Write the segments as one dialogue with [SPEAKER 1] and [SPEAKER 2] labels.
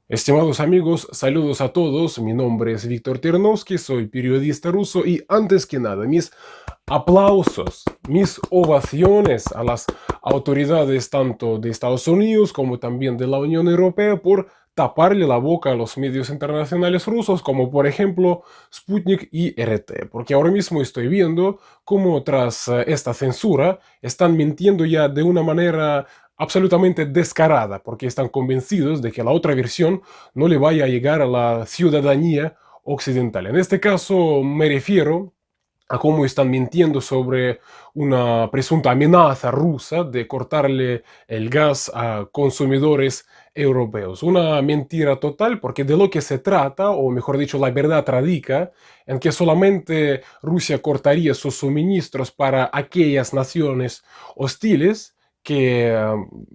[SPEAKER 1] Estimados amigos, saludos a todos. Mi nombre es Víctor Ternovsky, soy periodista ruso y antes que nada, mis aplausos, mis ovaciones a las autoridades tanto de Estados Unidos como también de la Unión Europea por taparle la boca a los medios internacionales rusos, como por ejemplo Sputnik y RT, porque ahora mismo estoy viendo cómo tras esta censura están mintiendo ya de una manera absolutamente descarada, porque están convencidos de que la otra versión no le vaya a llegar a la ciudadanía occidental. En este caso me refiero a cómo están mintiendo sobre una presunta amenaza rusa de cortarle el gas a consumidores europeos. Una mentira total porque de lo que se trata, o mejor dicho, la verdad radica en que solamente Rusia cortaría sus suministros para aquellas naciones hostiles que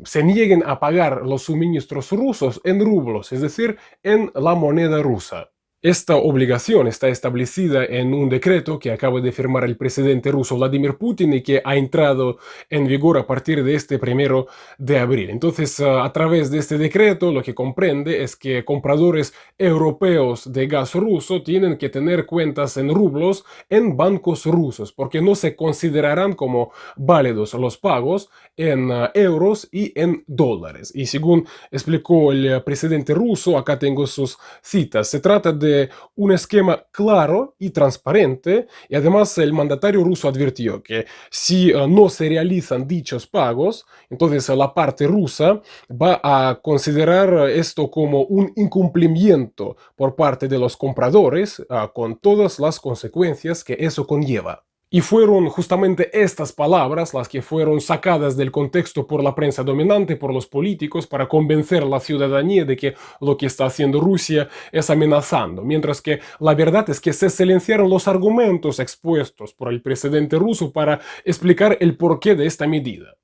[SPEAKER 1] se nieguen a pagar los suministros rusos en rublos, es decir, en la moneda rusa. Esta obligación está establecida en un decreto que acaba de firmar el presidente ruso Vladimir Putin y que ha entrado en vigor a partir de este 1 de abril. Entonces, a través de este decreto, lo que comprende es que compradores europeos de gas ruso tienen que tener cuentas en rublos en bancos rusos, porque no se considerarán como válidos los pagos en euros y en dólares. Y según explicó el presidente ruso, acá tengo sus citas, se trata de un esquema claro y transparente y además el mandatario ruso advirtió que si no se realizan dichos pagos, entonces la parte rusa va a considerar esto como un incumplimiento por parte de los compradores con todas las consecuencias que eso conlleva. Y fueron justamente estas palabras las que fueron sacadas del contexto por la prensa dominante, por los políticos, para convencer a la ciudadanía de que lo que está haciendo Rusia es amenazando, mientras que la verdad es que se silenciaron los argumentos expuestos por el presidente ruso para explicar el porqué de esta medida.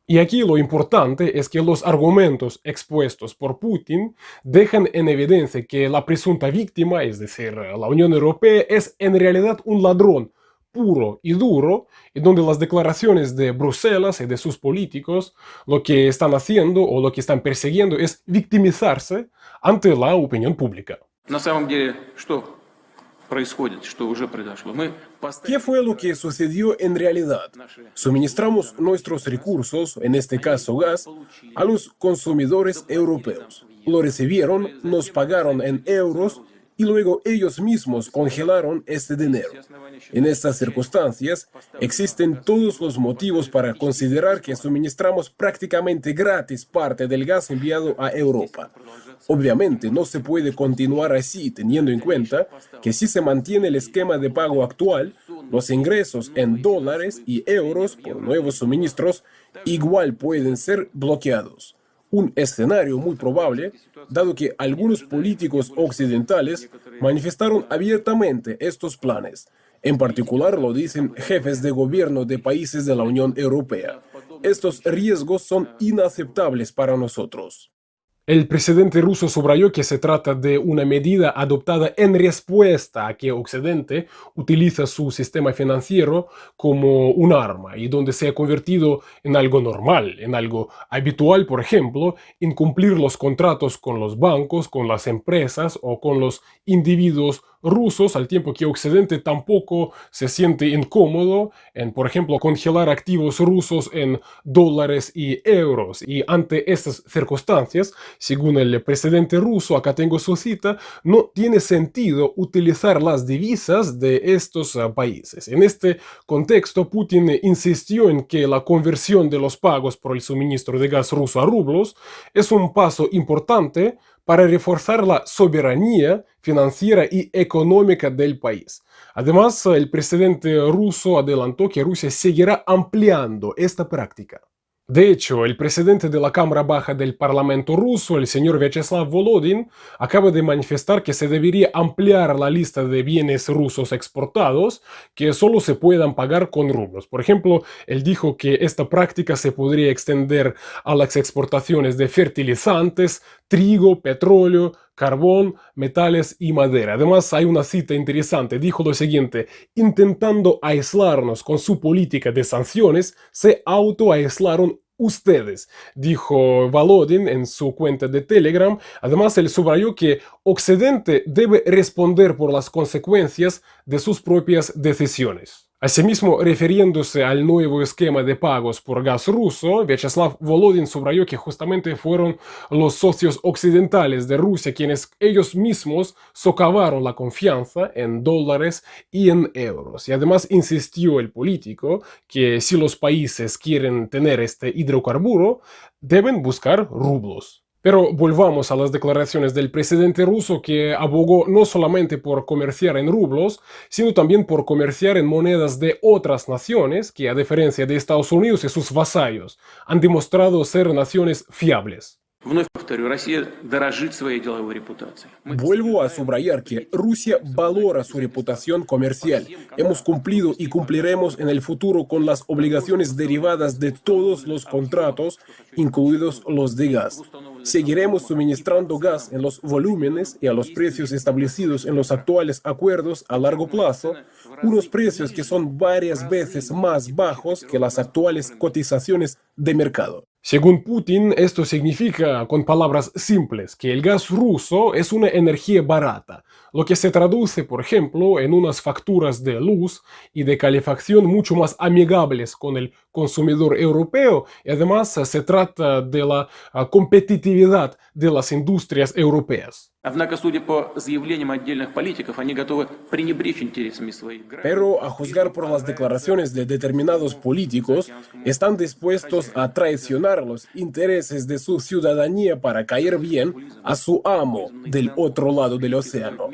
[SPEAKER 1] Y aquí lo importante es que los argumentos expuestos por Putin dejan en evidencia que la presunta víctima, es decir, la Unión Europea, es en realidad un ladrón puro y duro, y donde las declaraciones de Bruselas y de sus políticos lo que están haciendo o lo que están persiguiendo es victimizarse ante la opinión pública.
[SPEAKER 2] На самом деле, что происходит, что уже произошло? Мы
[SPEAKER 1] ¿Qué
[SPEAKER 2] поставили
[SPEAKER 1] fue lo que sucedió en realidad? Suministramos nuestros recursos, en este caso gas, a los consumidores europeos. Lo recibieron, nos pagaron en euros y luego ellos mismos congelaron este dinero. En estas circunstancias, existen todos los motivos para considerar que suministramos prácticamente gratis parte del gas enviado a Europa. Obviamente no se puede continuar así teniendo en cuenta que si se mantiene el esquema de pago actual, los ingresos en dólares y euros por nuevos suministros igual pueden ser bloqueados. Un escenario muy probable, dado que algunos políticos occidentales manifestaron abiertamente estos planes. En particular lo dicen jefes de gobierno de países de la Unión Europea. Estos riesgos son inaceptables para nosotros. El presidente ruso subrayó que se trata de una medida adoptada en respuesta a que Occidente utiliza su sistema financiero como un arma y donde se ha convertido en algo normal, en algo habitual, por ejemplo, incumplir los contratos con los bancos, con las empresas o con los individuos rusos, al tiempo que Occidente tampoco se siente incómodo en, por ejemplo, congelar activos rusos en dólares y euros. Y ante estas circunstancias, según el presidente ruso, acá tengo su cita, no tiene sentido utilizar las divisas de estos países. En este contexto, Putin insistió en que la conversión de los pagos por el suministro de gas ruso a rublos es un paso importante para reforzar la soberanía financiera y económica del país. Además, el presidente ruso adelantó que Rusia seguirá ampliando esta práctica. De hecho, el presidente de la Cámara Baja del Parlamento ruso, el señor Vyacheslav Volodin, acaba de manifestar que se debería ampliar la lista de bienes rusos exportados que solo se puedan pagar con rublos. Por ejemplo, él dijo que esta práctica se podría extender a las exportaciones de fertilizantes, trigo, petróleo, carbón, metales y madera. Además, hay una cita interesante. Dijo lo siguiente: intentando aislarnos con su política de sanciones, se autoaislaron ustedes, dijo Volodin en su cuenta de Telegram. Además, él subrayó que Occidente debe responder por las consecuencias de sus propias decisiones. Asimismo, refiriéndose al nuevo esquema de pagos por gas ruso, Vyacheslav Volodin subrayó que justamente fueron los socios occidentales de Rusia quienes ellos mismos socavaron la confianza en dólares y en euros. Y además insistió el político que si los países quieren tener este hidrocarburo, deben buscar rublos. Pero volvamos a las declaraciones del presidente ruso que abogó no solamente por comerciar en rublos, sino también por comerciar en monedas de otras naciones que, a diferencia de Estados Unidos y sus vasallos, han demostrado ser naciones fiables.
[SPEAKER 2] Вновь повторю, Россия дорожит своей деловой репутацией.
[SPEAKER 3] Vuelvo a subrayar que Rusia valora su reputación comercial. Hemos cumplido y cumpliremos en el futuro con las obligaciones derivadas de todos los contratos, incluidos los de gas. Seguiremos suministrando gas en los volúmenes y a los precios establecidos en los actuales acuerdos a largo plazo, unos precios que son varias veces más bajos que las actuales cotizaciones de mercado.
[SPEAKER 1] Según Putin, esto significa, con palabras simples, que el gas ruso es una energía barata, lo que se traduce, por ejemplo, en unas facturas de luz y de calefacción mucho más amigables con el consumidor europeo, y además se trata de la competitividad de las industrias europeas.
[SPEAKER 2] Однако, судя по заявлениям отдельных политиков, они готовы пренебречь интересами своих граждан.
[SPEAKER 3] Pero, a juzgar por las declaraciones de determinados políticos, están dispuestos a traicionar los intereses de su ciudadanía para caer bien a su amo del otro lado del océano.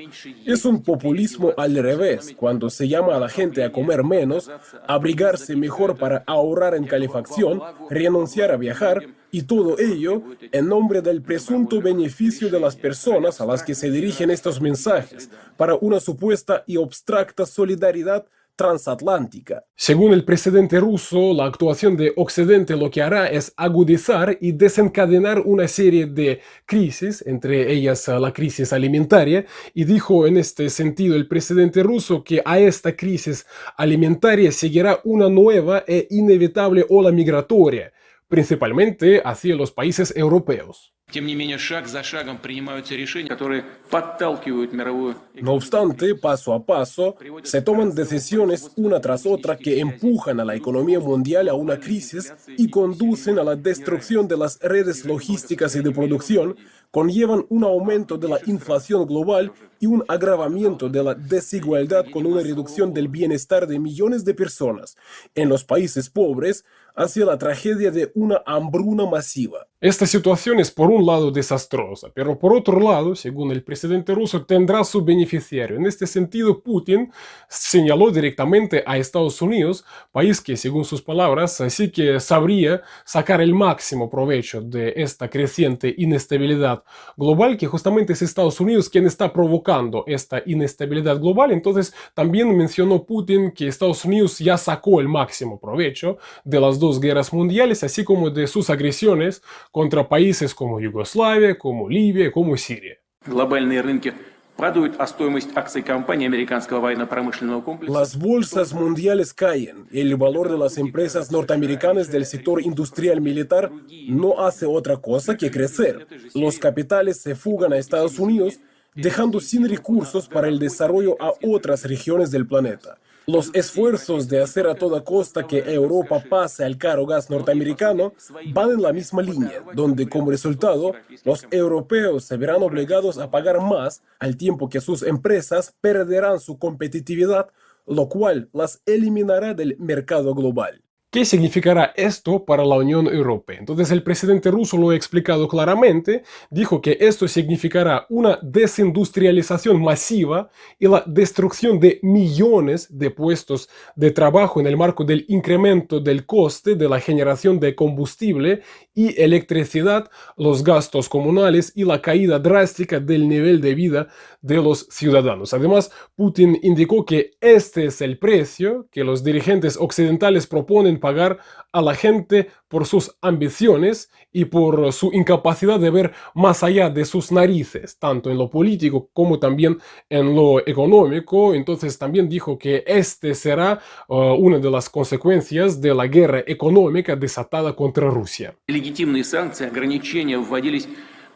[SPEAKER 3] Es un populismo al revés, cuando se llama a la gente a comer menos, abrigarse mejor para ahorrar en calefacción, renunciar a viajar, y todo ello en nombre del presunto beneficio de las personas a las que se dirigen estos mensajes, para una supuesta y abstracta solidaridad transatlántica.
[SPEAKER 1] Según el presidente ruso, la actuación de Occidente lo que hará es agudizar y desencadenar una serie de crisis, entre ellas la crisis alimentaria, y dijo en este sentido el presidente ruso que a esta crisis alimentaria seguirá una nueva e inevitable ola migratoria, principalmente hacia los países europeos.
[SPEAKER 2] Тем не менее, шаг за шагом принимаются решения, которые подталкивают мировую
[SPEAKER 3] No obstante, paso a paso, se toman decisiones una tras otra que empujan a la economía mundial a una crisis y conducen a la destrucción de las redes logísticas y de producción, conllevan un aumento de la inflación global y un agravamiento de la desigualdad con una reducción del bienestar de millones de personas en los países pobres hacia la tragedia de una hambruna masiva.
[SPEAKER 1] Esta situación es por un lado desastrosa, pero por otro lado, según el presidente ruso, tendrá su beneficiario. En este sentido, Putin señaló directamente a Estados Unidos, país que, según sus palabras, sí que sabría sacar el máximo provecho de esta creciente inestabilidad global, que justamente es Estados Unidos quien está provocando esta inestabilidad global. Entonces, también mencionó Putin que Estados Unidos ya sacó el máximo provecho de las dos guerras mundiales, así como de sus agresiones contra países como Yugoslavia, como Libia, como Siria.
[SPEAKER 2] глобальные рынки падают, а стоимость акций компаний американского военно-промышленного комплекса
[SPEAKER 3] Las bolsas mundiales caen. El valor de las empresas norteamericanas del sector industrial militar no hace otra cosa que crecer. Los capitales se fugan a Estados Unidos, dejando sin recursos para el desarrollo a otras regiones del planeta. Los esfuerzos de hacer a toda costa que Europa pase al caro gas norteamericano van en la misma línea, donde como resultado los europeos se verán obligados a pagar más al tiempo que sus empresas perderán su competitividad, lo cual las eliminará del mercado global.
[SPEAKER 1] ¿Qué significará esto para la Unión Europea? Entonces el presidente ruso lo ha explicado claramente, dijo que esto significará una desindustrialización masiva y la destrucción de millones de puestos de trabajo en el marco del incremento del coste de la generación de combustible y electricidad, los gastos comunales y la caída drástica del nivel de vida de los ciudadanos. Además, Putin indicó que este es el precio que los dirigentes occidentales proponen pagar a la gente por sus ambiciones y por su incapacidad de ver más allá de sus narices, tanto en lo político como también en lo económico. Entonces también dijo que este será una de las consecuencias de la guerra económica desatada contra Rusia.
[SPEAKER 2] Легитимные санкции, ограничения вводились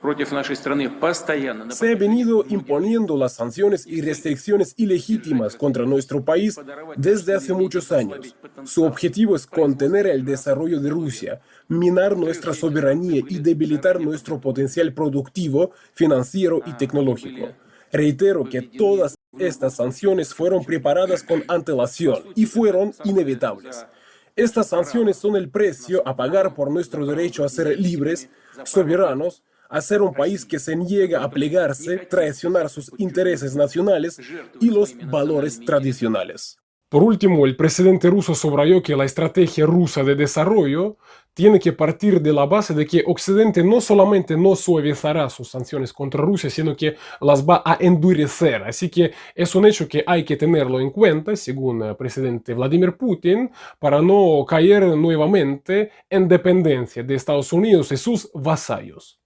[SPEAKER 2] против нашей страны постоянно. на
[SPEAKER 3] Se han venido imponiendo las sanciones y restricciones ilegítimas contra nuestro país desde hace muchos años. Su objetivo es contener el desarrollo de Rusia, minar nuestra soberanía y debilitar nuestro potencial productivo, financiero y tecnológico. Reitero que todas estas sanciones fueron preparadas con antelación y fueron inevitables. Estas sanciones son el precio a pagar por nuestro derecho a ser libres, soberanos, a ser un país que se niega a plegarse, traicionar sus intereses nacionales y los valores tradicionales.
[SPEAKER 1] Por último, el presidente ruso subrayó que la estrategia rusa de desarrollo tiene que partir de la base de que Occidente no solamente no suavizará sus sanciones contra Rusia, sino que las va a endurecer. Así que es un hecho que hay que tenerlo en cuenta, según el presidente Vladimir Putin, para no caer nuevamente en dependencia de Estados Unidos y sus vasallos.